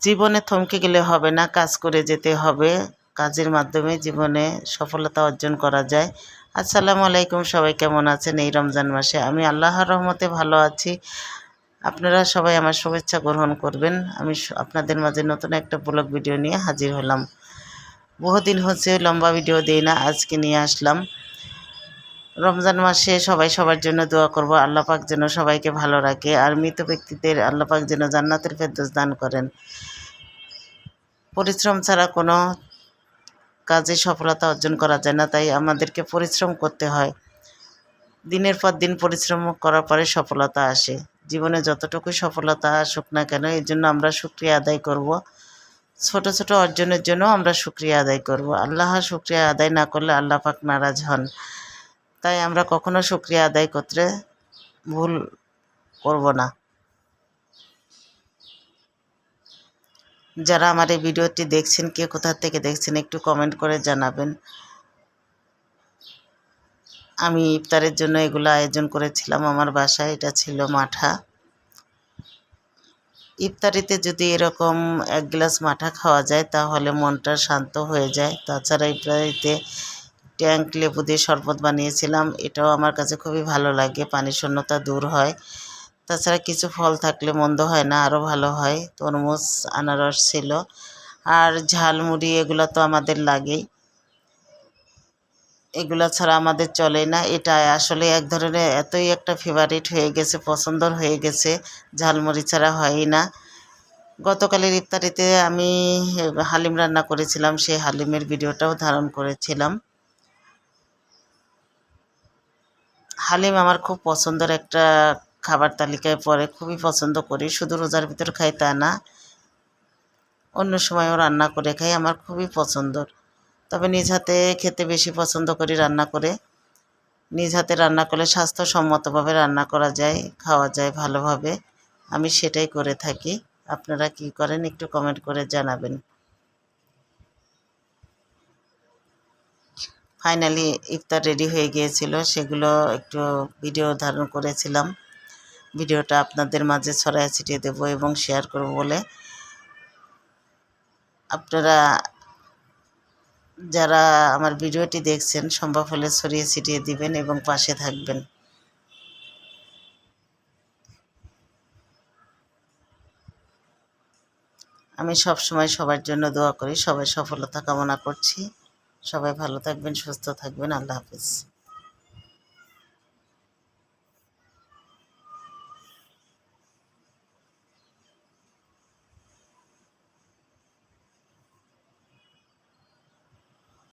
জীবনে থমকে গেলে হবে না, কাজ করে যেতে হবে। কাজের মাধ্যমে জীবনে সফলতা অর্জন করা যায়। আসসালামু আলাইকুম, সবাই কেমন আছেন এই রমজান মাসে? আমি আল্লাহর রহমতে ভালো আছি। আপনারা সবাই আমার শুভেচ্ছা গ্রহণ করবেন। আমি আপনাদের মাঝে নতুন একটা ব্লগ ভিডিও নিয়ে হাজির হলাম। বহুদিন হচ্ছে লম্বা ভিডিও দিই না, আজকে নিয়ে আসলাম। রমজান মাসে সবাই সবার জন্য দোয়া করব, আল্লাহ পাক যেন সবাইকে ভালো রাখে, আর মৃত ব্যক্তিদের আল্লাহ পাক যেন জান্নাতের ফেরদৌস দান করেন। পরিশ্রম ছাড়া কোনো কাজে সফলতা অর্জন করা যায় না, তাই আমাদেরকে পরিশ্রম করতে হয়। দিনের পর দিন পরিশ্রম করার পরে সফলতা আসে। জীবনে যতটুকু সফলতা আসুক না কেন, এই জন্য আমরা শুকরিয়া আদায় করব। ছোট ছোট অর্জনের জন্য আমরা শুকরিয়া আদায় করব। আল্লাহর শুকরিয়া আদায় না করলে আল্লাহ পাক নারাজ হন। তাই আমরা কখনো শুকরিয়া আদায় করতে ভুল করব না। যারা আমার এই ভিডিওটি দেখছেন, কে কোথা থেকে দেখছেন একটু কমেন্ট করে জানাবেন। আমি ইফতারের জন্য এগুলো আয়োজন করেছিলাম আমার বাসায়। এটা ছিল মাঠা। ইফতারিতে যদি এরকম এক গ্লাস মাঠা খাওয়া যায় তাহলে মনটা শান্ত হয়ে যায়। তাছাড়া ইফতারিতে ট্যাঙ্ক লেবু দিয়ে শরবত বানিয়েছিলাম, এটাও আমার কাছে খুবই ভালো লাগে, পানি শূন্যতা দূর হয়। তাছাড়া কিছু ফল থাকলে মন্দ হয় না, আরও ভালো হয়। তরমুজ, আনারস ছিল, আর ঝালমুড়ি, এগুলো তো আমাদের লাগেই। এগুলা ছাড়া আমাদের চলে না। এটা আসলে এক ধরনের এতই একটা ফেভারিট হয়ে গেছে, পছন্দর হয়ে গেছে, ঝালমুড়ি ছাড়া হয়ই না। গতকালের ইফতারিতে আমি হালিম রান্না করেছিলাম, সেই হালিমের ভিডিওটাও ধারণ করেছিলাম। হালিম আমার খুব পছন্দের একটা খাবার তালিকায় পড়ে, খুবই পছন্দ করি। শুধু রোজার ভিতর খাই তা না, অন্য সময়ও রান্না করে খাই, আমার খুবই পছন্দর। তবে নিজ হাতে খেতে বেশি পছন্দ করি রান্না করে। নিজ হাতে রান্না করলে স্বাস্থ্যসম্মতভাবে রান্না করা যায়, খাওয়া যায় ভালোভাবে। আমি সেটাই করে থাকি। আপনারা কি করেন একটু কমেন্ট করে জানাবেন। ফাইনালি ইফতার রেডি হয়ে গিয়েছিল, সেগুলো একটু ভিডিও ধারণ করেছিলাম। ভিডিওটা আপনাদের মাঝে ছড়ায় ছিটিয়ে দেবো এবং শেয়ার করব বলে। আপনারা যারা আমার ভিডিওটি দেখছেন সম্ভব হলে ছড়িয়ে ছিটিয়ে দিবেন এবং পাশে থাকবেন। আমি সব সময় সবার জন্য দোয়া করি, সবাই সফলতা কামনা করছি। সবাই ভালো থাকবেন, সুস্থ থাকবেন। আল্লাহ হাফেজ।